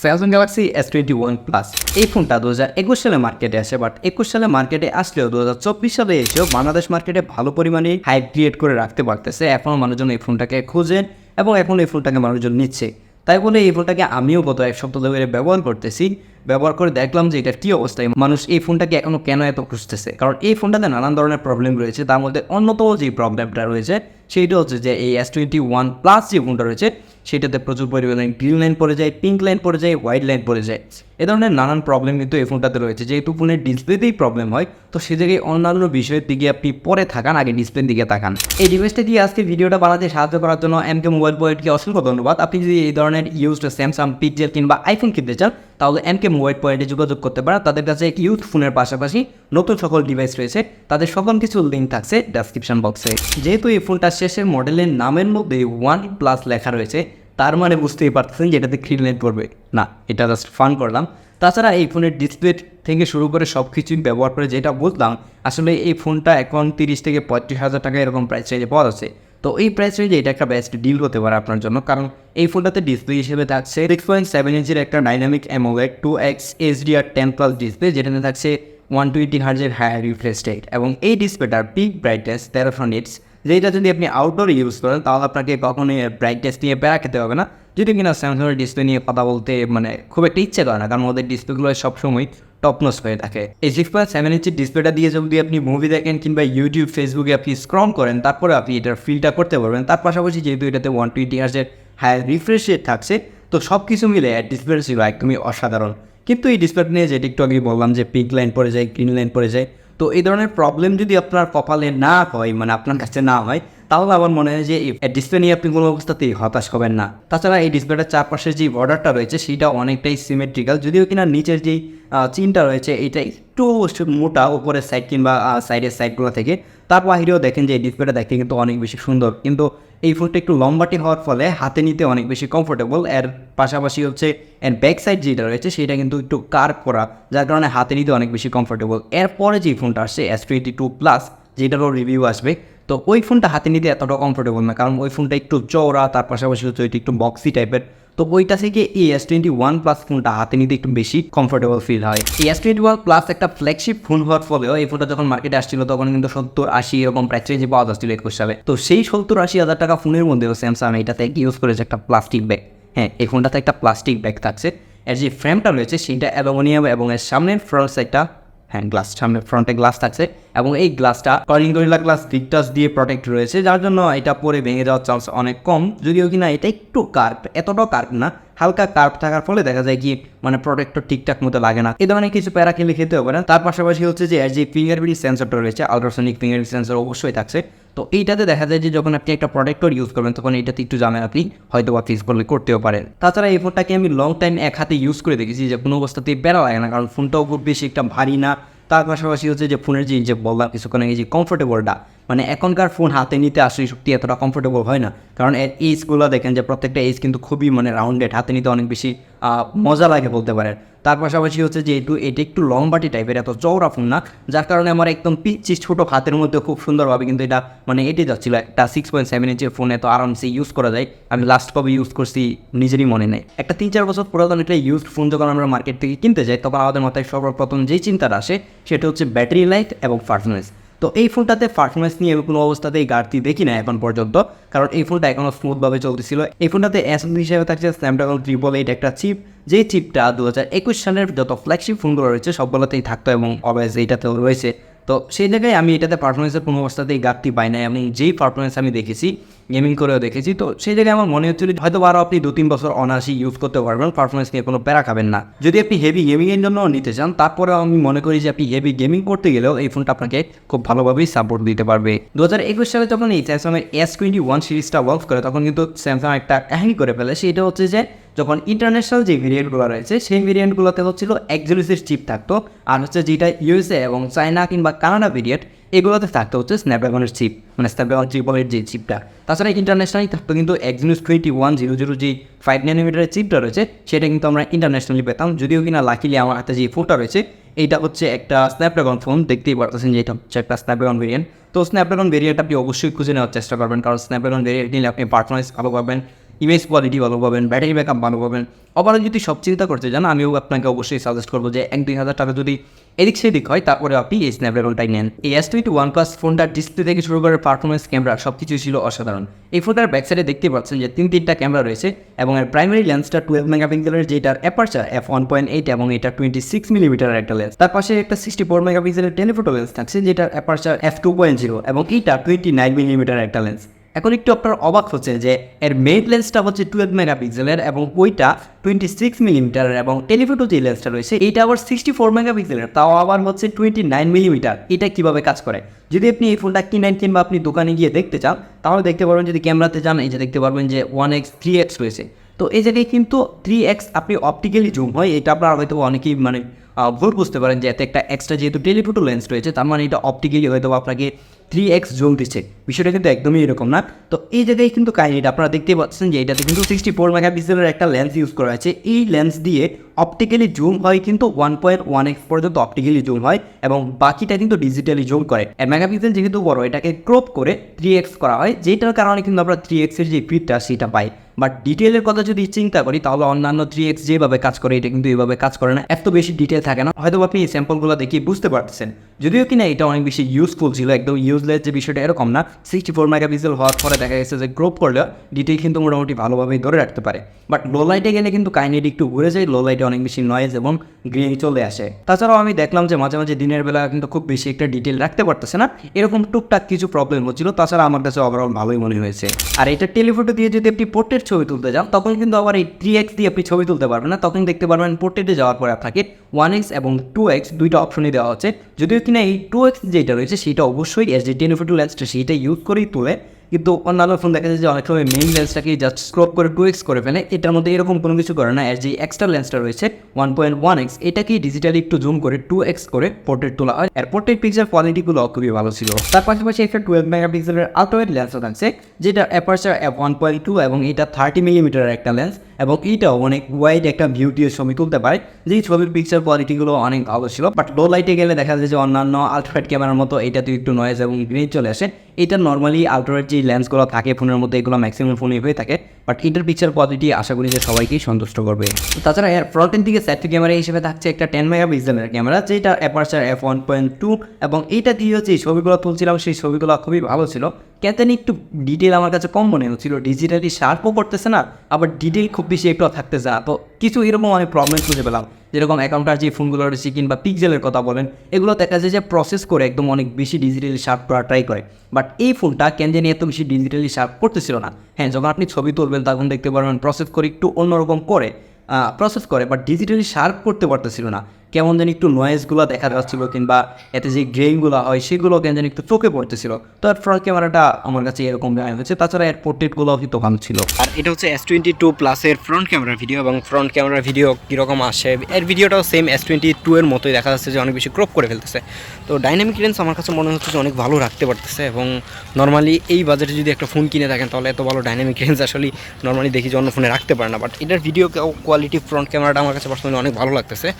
Samsung Galaxy S21 plus এই ফোনটা 2021 সালে মার্কেটে আসে, বাট 21 সালে মার্কেটে আসলেও 2024 সালে এসেও বাংলাদেশ মার্কেটে ভালো পরিমাণে হাইপ ক্রিয়েট করে রাখতে পারতেছে। এখনও মানুষজন এই ফোনটাকে খুঁজেন এবং এখন এই ফোনটাকে মানুষজন নিচ্ছে। তাই বলে এই ফোনটাকে আমিও গত এক সপ্তাহ ধরে ব্যবহার করতেছি। ব্যবহার করে দেখলাম যে এটা কী অবস্থায়, মানুষ এই ফোনটাকে এখনও কেন এত খুঁজতেছে। কারণ এই ফোনটাতে নানান ধরনের প্রবলেম রয়েছে, তার মধ্যে অন্যতম যে প্রবলেমটা রয়েছে সেইটা হচ্ছে যে এই S21 প্লাস যে ফোনটা রয়েছে সেটাতে প্রচুর পরিমাণে গ্রিন লাইন পড়ে যায়, পিঙ্ক লাইন পড়ে যায়, হোয়াইট লাইন পড়ে যায়। এ ধরনের নানান প্রবলেম কিন্তু এই ফোনটাতে রয়েছে। যেহেতু ফোনের ডিসপ্লেতেই প্রবলেম হয়, তো সে জায়গায় অন্যান্য বিষয়ের দিকে আপনি পরে থাকান, আগে ডিসপ্লের দিকে তাকান। এই ডিভাইসটা দিয়ে আজকে ভিডিওটা বানাতে সাহায্য করার জন্য এমকে মোবাইল পয়েন্টকে অসংখ্য ধন্যবাদ। আপনি যদি এই ধরনের ইউজড স্যামসাং, পিক্সেল কিংবা আইফোন কিনতে চান তাহলে এমকে মোবাইল পয়েন্টে যোগাযোগ করতে পারেন। তাদের কাছে ইউজ ফোনের পাশাপাশি নতুন সকল ডিভাইস রয়েছে, তাদের সকল কিছু লিঙ্ক থাকছে ডেসক্রিপশন বক্সে। যেহেতু এই ফোনটা শেষের মডেলের নামের মধ্যে 1 প্লাস লেখা রয়েছে, তার মানে বুঝতেই পারতেছেন যে এটাতে গ্রিন লাইট পড়বে না। এটা জাস্ট ফান করলাম। তাছাড়া এই ফোনের ডিসপ্লে থেকে শুরু করে সব কিছুই ব্যবহার করে যেটা বুঝলাম, আসলে এই ফোনটা এখন 30 থেকে 35,000 টাকা এরকম প্রাইস রেঞ্জে পাওয়া যাচ্ছে। তো এই প্রাইস রেঞ্জে এটা একটা বেস্ট ডিল হতে পারে আপনার জন্য, কারণ এই ফোনটাতে ডিসপ্লে হিসেবে থাকছে 6.7 ইঞ্চির একটা dynamic AMOLED 2x HDR10+ display, যেটাতে থাকছে 120 হার্জের হায়ার রিফ্রেশ রেট এবং এই ডিসপ্লেটার পিক ব্রাইটনেস 1300 নিটস, যেটা যদি আপনি আউটডোরে ইউজ করেন তাহলে আপনাকে কখনোই ব্রাইটনেস নিয়ে প্যারা খেতে হবে না। যদি কিনা স্যামসাংয়ের ডিসপ্লে নিয়ে কথা বলতে খুব একটা ইচ্ছে করে না, কারণ ওদের ডিসপ্লেগুলো সবসময় টপনস হয়ে থাকে। এই 6.7 ইঞ্চির ডিসপ্লেটা দিয়ে যদি আপনি মুভি দেখেন কিংবা ইউটিউব, ফেসবুকে আপনি স্ক্রল করেন, তারপরে আপনি এটার ফিলটা করতে পারবেন। তার পাশাপাশি যেহেতু এটাতে 120 হার্জের হায়ার রিফ্রেশ রেট থাকছে, তো সব কিছু মিলে ডিসপ্লেটা ছিল একদমই অসাধারণ। কিন্তু এই ডিসপ্লেটা নিয়ে যেটা একটু আগে বললাম যে পিঙ্ক লাইন পড়ে যায়, গ্রিন লাইন পড়ে যায়, তো এই ধরনের প্রবলেম যদি আপনার কপালে না হয়, আপনার কাছে না হয়, তাহলে আমার মনে হয় যে এই ডিসপ্লে নিয়ে আপনি কোনো অবস্থাতেই হতাশ হবেন না। তাছাড়া এই ডিসপ্লেটার চারপাশের যে বর্ডারটা রয়েছে সেটা অনেকটাই সিমেট্রিক্যাল, যদিও কিনা নিচের যেই চিনটা রয়েছে এটা একটু মোটা উপরের সাইড কিংবা সাইডের সাইডগুলো থেকে। তার বাহিরেও দেখেন যে এই ডিসপ্লেটা দেখতে কিন্তু অনেক বেশি সুন্দর, কিন্তু এই ফোনটা একটু লম্বাটি হওয়ার ফলে হাতে নিতে অনেক বেশি কমফোর্টেবল। এর পাশাপাশি হচ্ছে এর ব্যাক সাইড যেটা রয়েছে সেটা কিন্তু একটু কার্ভ করা, যার কারণে হাতে নিতে অনেক বেশি কমফোর্টেবল। এরপরে যে ফোনটা আসছে S22 প্লাস, যেটারও রিভিউ আসবে, তো ওই ফোনটা হাতে নিতে এতটা কমফোর্টেবল না, কারণ ওই ফোনটা একটু চওড়া, তার পাশাপাশি হচ্ছে ওইটা একটু বক্সি টাইপের। তো ওইটা থেকে এই S21 প্লাস ফোনটা হাতে নিতে একটু বেশি কমফোর্টেবল ফিল হয়। এই S21 প্লাস একটা ফ্ল্যাগশিপ ফোন হওয়ার ফলেও এই ফোনটা যখন মার্কেটে আসছিল তখন কিন্তু 70-80 এরকম প্রাইস রেঞ্জে পাওয়া যাচ্ছিল 21 সালে। তো সেই 70-80 হাজার টাকা ফোনের মধ্যেও স্যামসাং এটাতে ইউজ করেছে একটা প্লাস্টিক ব্যাগ। হ্যাঁ, এই ফোনটাতে একটা প্লাস্টিক ব্যাগ থাকছে। এর যে ফ্রেমটা রয়েছে সেটা অ্যালুমিনিয়াম এবং এর সামনের ফ্রন্ট সাইডটা গ্লাস, সামনে ফ্রন্টে গ্লাস থাকছে এবং এই গ্লাসটা কলিং গরিলা গ্লাস ভিক্টাস দিয়ে প্রোটেক্ট রয়েছে, যার জন্য এটা পরে ভেঙে যাওয়ার চান্স অনেক কম। যদিও কিনা এটা একটু কার্ভ, এতটাও কার্ভ না, হালকা কার্ভ থাকার ফলে দেখা যায় কি প্রোটেক্টর ঠিকঠাক মতো লাগে না। এই ধরনের কিছু প্যারা খেলে খেতে হবে না। তার পাশাপাশি হচ্ছে যে এর যে ফিঙ্গারপ্রিন্ট সেন্সরটা রয়েছে, আলট্রাসনিক ফিঙ্গারপ্রিন্ট সেন্সর অবশ্যই থাকছে। তো এইটাতে দেখা যায় যে যখন আপনি একটা প্রোটেক্টর ইউজ করবেন তখন এইটাতে একটু জানেন আপনি হয়তো বা ফিজ করলে করতেও পারেন। তাছাড়া এই ফোনটাকে আমি লং টাইম এক হাতে ইউজ করে দেখেছি যে কোনো অবস্থাতেই প্যারা লাগে না, কারণ ফোনটাও খুব বেশি একটা ভারী না। তার পাশাপাশি হচ্ছে যে ফোনের যে বললাম কিছুক্ষণ আগে যে কমফোর্টেবলটা, এখনকার ফোন হাতে নিতে আসলে সত্যি এতটা কমফোর্টেবল হয় না, কারণ এর এইজগুলো দেখেন যে প্রত্যেকটা এইজ কিন্তু খুবই রাউন্ডেড, হাতে নিতে অনেক বেশি মজা লাগে বলতে পারেন। তার পাশাপাশি হচ্ছে যে এটা একটু লং বাটি টাইপের, এত চওড়া ফোন না, যার কারণে আমার একদম পিচ্ছি ছোটো হাতের মধ্যে খুব সুন্দরভাবে কিন্তু এটা এঁটে যাচ্ছিলো। একটা 6.7 ইঞ্চের ফোনে তো আরামসে ইউজ করা যায়। আমি লাস্ট কবে ইউজ করছি নিজেরই মনে নেই। একটা 3-4 বছর পুরাতন একটা ইউজড ফোন যখন আমরা মার্কেট থেকে কিনতে যাই তখন আমাদের মাথায় সর্বপ্রথম যেই চিন্তাটা আসে সেটা হচ্ছে ব্যাটারি লাইফ এবং পারফরমেন্স। তো এই ফোনটাতে পারফরমেন্স নিয়ে কোনো অবস্থাতেই ঘাটতি দেখি না এখন পর্যন্ত, কারণ এই ফোনটা এখনও স্মুথভাবে চলতেছিল। এই ফোনটাতে এসএসডি হিসেবে থাকছে স্ন্যাপড্রাগন 888 একটা চিপ, যেই চিপটা 2021 সালের যত ফ্ল্যাগশিপ ফোনগুলো রয়েছে সবগুলোতেই থাকতো এবং অলওয়েজ এইটাতেও রয়েছে। তো সেই জায়গায় আমি এটাতে পারফরমেন্সের কোনো অবস্থাতেই ঘাটতি পাই না। আমি যেই পারফরমেন্স আমি দেখেছি, গেমিং করেও দেখেছি, তো সেই জায়গায় আমার মনে হচ্ছিল হয়তো আরও আপনি 2-3 বছর অনায়াসই ইউজ করতে পারবেন, পারফরমেন্স নিয়ে কোনো প্যারা খাবেন না। যদি আপনি হেভি গেমিংয়ের জন্য নিতে চান, তারপরেও আমি মনে করি যে আপনি হেভি গেমিং করতে গেলেও এই ফোনটা আপনাকে খুব ভালোভাবেই সাপোর্ট দিতে পারবে। 2021 সালে যখন এই স্যামসাংয়ের S21 সিরিজটা লঞ্চ করে তখন কিন্তু স্যামসাং একটা কাহিনী করে ফেলে, সেটা হচ্ছে যে যখন ইন্টারন্যাশনাল যে ভেরিয়েন্টগুলো রয়েছে সেই ভেরিয়েন্টগুলোতে হচ্ছিল এক্সক্লুসিভ চিপ থাকতো, আর হচ্ছে যেটা ইউএসএ এবং চায়না কিংবা কানাডা ভেরিয়েন্ট এগুলোতে থাকতো হচ্ছে স্ন্যাপড্রাগনের চিপ, স্ন্যাপড্রাগন 888 যে চিপটা। তাছাড়া ইন্টারন্যাশনালি থাকতো কিন্তু Exynos 2100 যে 5 ন্যানোমিটারের চিপটা রয়েছে সেটা কিন্তু আমরা ইন্টারন্যাশনালি পেতাম। যদিও কিনা লাকিলি আমার হাতে যে ফোনটা রয়েছে এইটা হচ্ছে একটা স্ন্যাপড্রাগন ফোন, দেখতেই পারতেছেন যে এটা হচ্ছে একটা স্ন্যাপড্রাগন ভেরিয়েন্ট। তো স্ন্যাপড্রাগন ভেরিয়েন্ট আপনি অবশ্যই খুঁজে নেওয়ার চেষ্টা করবেন, কারণ স্ন্যাপড্রাগন ভেরিয়েন্ট নিলে আপনি পারফরমেন্স ভালো পাবেন ইমেজ কোয়ালিটি ভালো পাবেন, ব্যাটারি ব্যাকআপ ভালো পাবেন। ওভারঅল যদি সব চিন্তা করতে চান আমিও আপনাকে অবশ্যই সাজেস্ট করবো যে 1-2 হাজার টাকা যদি এদিক সেদিক হয় তারপরে আপনি এই স্ন্যাপড্রাগনটাই নেন। এই S21 প্লাস ফোনটার ডিসপ্লে থেকে শুরু করে পারফরমেন্স, ক্যামেরা সব কিছুই ছিল অসাধারণ। এই ফোনটার ব্যাকসাইডে দেখতে পাচ্ছেন যে 3টা ক্যামেরা রয়েছে এবং এর প্রাইমারি লেন্সটা 12 মেগাপিক্সেলের, যেটার অ্যাপারচার f1.8 এবং এটা 26 মিলিমিটার একটা লেন্স। তার পাশে একটা 64 মেগাপিক্সেলের টেলিফোটো লেন্স থাকছে যেটার অ্যাপারচার f2.0 এবং এইটা 29 মিলিমিটার একটা লেন্স। এখন একটু আপনার অবাক হচ্ছে যে এর মেইন লেন্সটা হচ্ছে 12 মেগাপিক্সেলের এবং ওইটা 26 মিলিমিটার, এবং টেলিফোটো যে লেন্সটা রয়েছে এইটা আবার 64 মেগাপিক্সেলের, তাও আবার হচ্ছে 29 মিলিমিটার। এটা কিভাবে কাজ করে? যদি আপনি এই ফোনটা কিনেন কিংবা আপনি দোকানে গিয়ে দেখতে চান তাহলে দেখতে পারবেন, যদি ক্যামেরাতে যান এই যে দেখতে পারবেন যে 1x 3x রয়েছে। তো এই জায়গায় কিন্তু 3x আপনি অপটিক্যালি জুম হয়, এটা আপনারা হয়তো অনেকেই ভুল বুঝতে পারেন যে এতে একটা এক্সট্রা যেহেতু টেলিফোটো লেন্স রয়েছে তার মানে এটা অপটিক্যালি হয়তো আপনাকে 3x জুম দিচ্ছে। বিষয়টা কিন্তু একদমই এরকম না। তো এই জায়গায় কিন্তু কাহিনিটা আপনারা দেখতে পাচ্ছেন যে এটাতে কিন্তু 64 মেগাপিক্সেলের একটা লেন্স ইউজ করা হয়েছে। এই লেন্স দিয়ে অপটিক্যালি জুম হয় কিন্তু 1.1x পর্যন্ত অপটিক্যালি জুম হয় এবং বাকিটা কিন্তু ডিজিটালি জুম করে। মেগাপিক্সেল যেহেতু বড় এটাকে ক্রপ করে 3x করা হয়, যেটার কারণে কিন্তু আমরা 3x এর যে ফিটটা সেটা পাই। বাট ডিটেলের কথা যদি চিন্তা করি তাহলে অন্যান্য 3x যেভাবে কাজ করে এটা কিন্তু এইভাবে কাজ করে না, এত বেশি ডিটেল থাকে না। হয়তো আপনি এই স্যাম্পলগুলো দেখে বুঝতে পারতেছেন, যদিও কিনা এটা অনেক বেশি ইউজফুল ছিল, একদম ইউজলেস যে বিষয়টা এরকম না। 64 মেগাপিক্সেল হওয়ার পরে দেখা গেছে যে ক্রপ করলে ডিটেল কিন্তু মোটামুটি ভালোভাবেই ধরে রাখতে পারে। বাট লো লাইটে গেলে কিন্তু কাহিনিটি একটু ঘুরে যায়, লো লাইটে অনেক বেশি নয়েজ এবং গ্রেন চলে আসে। তাছাড়াও আমি দেখলাম যে মাঝে মাঝে দিনের বেলা কিন্তু খুব বেশি একটা ডিটেল রাখতে পারতেছে না, এরকম টুকটাক কিছু প্রবলেম হচ্ছিল। তাছাড়া আমার কাছে ওভারঅল ভালোই মনে হয়েছে। আর এটা টেলিফোটো দিয়ে যদি আপনি পোর্ট্রেট ছবি তুলতে যান তখন কিন্তু আবার এই 3x দিয়ে আপনি ছবি তুলতে পারবেন না, তখন দেখতে পারবেন পোর্ট্রেটে যাওয়ার পরে আপনাকে 1x এবং 2x দুইটা অপশনই দেওয়া হচ্ছে। যদিও কিনা এই 2x যেটা রয়েছে সেটা অবশ্যই এস যে টেলিফোটো লেন্সটা সেইটা ইউজ করেই তোলে, কিন্তু অন্যান্য ফোন দেখা যায় যে অনেক সময় মেইন লেন্সটাকে জাস্ট স্ক্রপ করে 2x করে ফেলে। এটার মধ্যে এরকম কোনো কিছু করে না। এর যে এক্সট্রা লেন্সটা রয়েছে 1.1x এটাকে ডিজিটালি একটু জুম করে 2x করে পোর্ট্রেট তোলা হয়। এর পোর্ট্রেট পিকচার কোয়ালিটিগুলো খুবই ভালো ছিল। তার পাশাপাশি একটা 12 মেগাপিক্সেলের আল্ট্রাওয়াইড লেন্সও থাকছে, যেটা অ্যাপারচার f1.2 এবং এটা 30 মিলিমিটারের একটা লেন্স এবং এইটাও অনেক ওয়াইড একটা ভিউ দিয়ে ছবি তুলতে পারে, যেই ছবির পিকচার কোয়ালিটিগুলো অনেক ভালো ছিল। বাট লো লাইটে গেলে দেখা যায় যে অন্যান্য আল্ট্রাওয়াইড ক্যামেরার মতো এটাতে একটু নয়েজ এবং গ্রেন চলে আসে। এটা নর্মালি আল্ট্রাওয়াইড যে লেন্সগুলো থাকে ফোনের মধ্যে এগুলো ম্যাক্সিমাম ফোনই হয়ে থাকে, বাট এটার পিকচার কোয়ালিটি আশা করি যে সবাইকেই সন্তুষ্ট করবে। তাছাড়া এর ফ্রন্টের দিকে সেলফি ক্যামেরা হিসেবে থাকছে একটা 10 মেগাপিক্সেলের ক্যামেরা, যেটা অ্যাপারচার f1.2 এবং এইটা দিয়ে হচ্ছে এই ছবিগুলো তুলছিলাম সেই ছবিগুলো খুবই ভালো ছিল। কেন একটু ডিটেল আমার কাছে কম মনে হচ্ছিল, ডিজিটালি শার্পও করতেছে না আবার ডিটেল খুব বেশি একটু থাকতেছে না। তো কিছু এরকম অনেক প্রবলেম খুঁজে পেলাম, যেরকম অ্যাকাউন্টার যে ফোনগুলো রয়েছে কিংবা পিক্সেলের কথা বলেন এগুলো দেখা যায় যে প্রসেস করে একদম অনেক বেশি ডিজিটালি শার্প করা ট্রাই করে, বাট এই ফোনটা কেন জানি এত বেশি ডিজিটালি শার্প করতেছিল না। হ্যাঁ, যখন আপনি ছবি তুলবেন তখন দেখতে পারবেন প্রসেস করে একটু অন্যরকম করে প্রসেস করে, বাট ডিজিটালি শার্প করতে পারতেছিল না। কেমন জানি একটু নয়েজগুলো দেখা যাচ্ছিলো কিংবা এতে যে গ্রেইনগুলো হয় সেগুলো কেন জানি একটু চোখে পড়তেছিল। তো এর ফ্রন্ট ক্যামেরাটা আমার কাছে এরকম মনে হয়েছে। তাছাড়া এর পোর্ট্রেটগুলো কিন্তু ভালো ছিল। আর এটা হচ্ছে S22 প্লাসের ফ্রন্ট ক্যামেরার ভিডিও, এবং ফ্রন্ট ক্যামেরার ভিডিও কীরকম আসে এর ভিডিওটাও সেম S22 এর মতোই দেখা যাচ্ছে যে অনেক বেশি ক্রপ করে ফেলতেছে। তো ডাইনামিক রেঞ্জ আমার কাছে মনে হচ্ছে যে অনেক ভালো রাখতে পারতেছে, এবং নর্মালি এই বাজেটে যদি একটা ফোন কিনে থাকেন তাহলে এত ভালো ডাইনামিক রেঞ্জ আসলে নর্মালি দেখি যে অন্য ফোনে রাখতে পারে না। বাট এটার ভিডিও কোয়ালিটি ফ্রন্ট ক্যামেরাটা আমার কাছে পার্সোনালি অনেক ভালো লাগতেছে।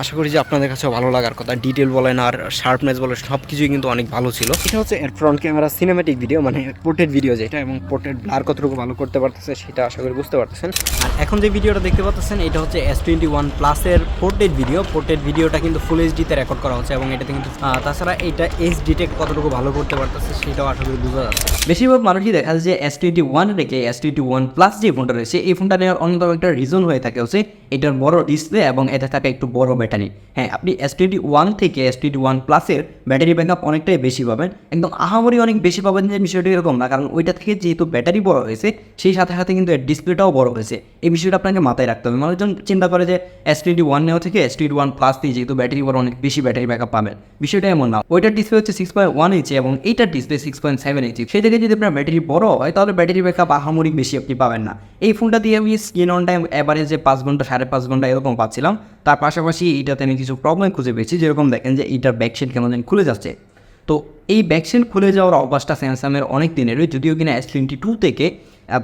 আশা করি যে আপনাদের কাছেও ভালো লাগার কথা। ডিটেল বলেন আর শার্পনেস বলেন সব কিছুই কিন্তু অনেক ভালো ছিল। এটা হচ্ছে এর ফ্রন্ট ক্যামেরা সিনেমেটিক ভিডিও, মানে পোর্ট্রেট ভিডিও যেটা, এবং পোর্ট্রেট ব্লার কতটুকু ভালো করতে পারতেছে সেটা আশা করি বুঝতে পারতেছেন। আর এখন যে ভিডিওটা দেখতে পাচ্ছেন এটা হচ্ছে S21 প্লাসের পোর্ট্রেট ভিডিও। পোর্ট্রেট ভিডিওটা কিন্তু ফুল এইচডিতে রেকর্ড করা হচ্ছে এবং এটাতে কিন্তু তাছাড়া এটা এজ ডিটেক্ট কতটুকু ভালো করতে পারতেছে সেটাও আশা করি বোঝা যাচ্ছে। বেশিরভাগ মানুষই দেখা যায় যে S21 রেখে S21 প্লাস যে ফোনটা রয়েছে এই ফোনটা নেওয়ার অন্যতম একটা রিজন হয়ে থাকে হচ্ছে এটার বড় ডিসপ্লে এবং এটা থাকে একটু বড় ব্যাটারি। হ্যাঁ, আপনি S21 থেকে S21 প্লাসের ব্যাটারি ব্যাকআপ অনেকটাই বেশি পাবেন, একদম আহামরি অনেক বেশি পাবেন যে বিষয়টা এরকম না, কারণ ওইটা থেকে যেহেতু ব্যাটারি বড় হয়েছে সেই সাথে সাথে কিন্তু এর ডিসপ্লেটাও বড় হয়েছে। এই বিষয়টা আপনাকে মাথায় রাখতে হবে। মানুষজন চিন্তা করে যে S21 নেওয়া থেকে S21 প্লাস দিয়ে যেহেতু ব্যাটারি বড় অনেক বেশি ব্যাটারি ব্যাকআপ পাবেন, বিষয়টা এমন না। ওইটার ডিসপ্লে হচ্ছে 6.1 ইঞ্চি এবং এইটার ডিসপ্লে 6.7 ইঞ্চি। সেই থেকে যদি আপনার ব্যাটারি বড় হয় তাহলে ব্যাটারি ব্যাকআপ আহামরি বেশি আপনি পাবেন না। এই ফোনটা দিয়ে আমি স্ক্রিন অন টাইম অ্যাভারেজে 5 ঘন্টা 5.5 ঘন্টা এরকম পাচ্ছিলাম। তার পাশাপাশি এইটাতে আমি কিছু প্রবলেম খুঁজে পেয়েছি, যেরকম দেখেন যে এইটার ব্যাকশেড কেমন যেন খুলে যাচ্ছে। তো এই ব্যাকশেড খুলে যাওয়ার অভ্যাসটা স্যামসাংয়ের অনেক দিনের, যদিও কিনা S22 থেকে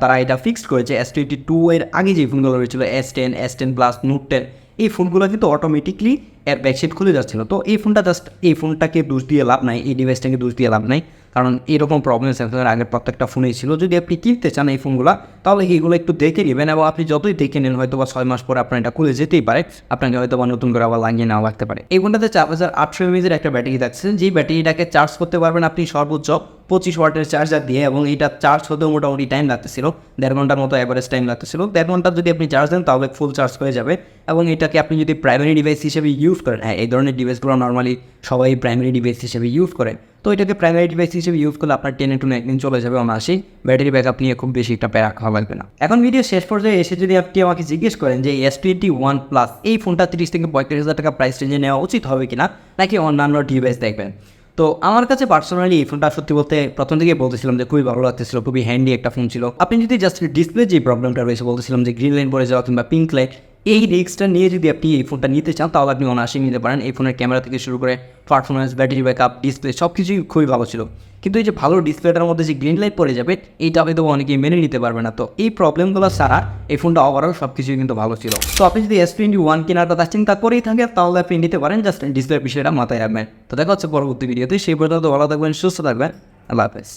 তারা এটা ফিক্সড করেছে। S22 এর আগে যে ফোনগুলো রয়েছিল S10, S10 প্লাস, নোট 10 এই ফোনগুলো কিন্তু অটোমেটিকলি এর ব্যাকশেড খুলে যাচ্ছিলো। তো এই ফোনটা জাস্ট এই ফোনটাকে দোষ দিয়ে লাভ নাই, এই ডিভাইসটাকে দোষ দিয়ে লাভ নাই। কারণ এরকম প্রবলেম স্যামসাংয়ের আগের প্রত্যেকটা ফোনেই ছিল। যদি আপনি কিনতে চান এই ফোনগুলো তাহলে এইগুলো একটু দেখে নেবেন, এবং আপনি যতই দেখে নেন হয়তো বা 6 মাস পরে আপনার এটা খুলে যেতেই পারে, আপনাকে হয়তো বা নতুন করে আবার লাগিয়ে নেওয়া লাগতে পারে। এই ফোনটাতে 4800 mAh একটা ব্যাটারি থাকছে, যেই ব্যাটারিটাকে চার্জ করতে পারবেন আপনি সর্বোচ্চ 25 ওয়াটের চার্জার দিয়ে, এবং এইটা চার্জ হতেও মোটামুটি টাইম লাগতেছিল 1.5 ঘন্টার মতো অ্যাভারেজ টাইম লাগতেছিল। 1.5 ঘন্টা যদি আপনি চার্জ দেন তাহলে ফুল চার্জ হয়ে যাবে, এবং এটাকে আপনি যদি প্রাইমারি ডিভাইস হিসেবে ইউজ করেন, হ্যাঁ এই ধরনের ডিভাইসগুলো নর্মালি সবাই প্রাইমারি ডিভাইস হিসেবে ইউজ করে, তো এটাকে প্রাইমারি ডিভাইস হিসেবে ইউজ করলে আপনার 10 to 9 দিন চলে যাবে অনায়াসেই, ব্যাটারি ব্যাকআপ নিয়ে খুব বেশি একটা প্যারা খাওয়া লাগবে না। এখন ভিডিও শেষ পর্যায়ে এসে যদি আপনি আমাকে জিজ্ঞেস করেন যে S21 প্লাস এই ফোনটা 30 থেকে 35,000 টাকা প্রাইস রেঞ্জে নেওয়া উচিত হবে কিনা, নাকি অন্যান্য ডিভাইস দেখবেন, তো আমার কাছে পার্সোনালি এই ফোনটা সত্যি বলতে প্রথম থেকে বলতেছিলাম যে খুবই ভালো লাগতেছিল, খুবই হ্যান্ডি একটা ফোন ছিল। আপনি যদি জাস্ট ডিসপ্লে যে প্রবলেমটা রয়েছে বলতেছিলাম যে গ্রিন লাইন পড়ে যাওয়া কিংবা পিঙ্ক লাইট, এই রিস্কটা নিয়ে যদি আপনি এই ফোনটা নিতে চান তাহলে আপনি অনায়াসেই নিতে পারেন। এই ফোনের ক্যামেরা থেকে শুরু করে পারফরমেন্স, ব্যাটারি ব্যাকআপ, ডিসপ্লে সব কিছুই খুবই ভালো ছিল, কিন্তু এই যে ভালো ডিসপ্লেটার মধ্যে যে গ্রিন লাইট পড়ে যাবে এইটা হয়তো অনেকেই মেনে নিতে পারবে না। তো এই প্রবলেমগুলো ছাড়া এই ফোনটা ওভারঅল সব কিছুই কিন্তু ভালো ছিল। তো আপনি যদি S21 কেনার কথা চিন্তা করেই থাকেন তাহলে আপনি নিতে পারেন, জাস্ট ডিসপ্লের বিষয়টা মাথায় রাখবেন। তো দেখা হচ্ছে পরবর্তী ভিডিওতে, সেই পর্যন্ত ভালো থাকবেন, সুস্থ থাকবেন, আল্লাহ হাফেজ।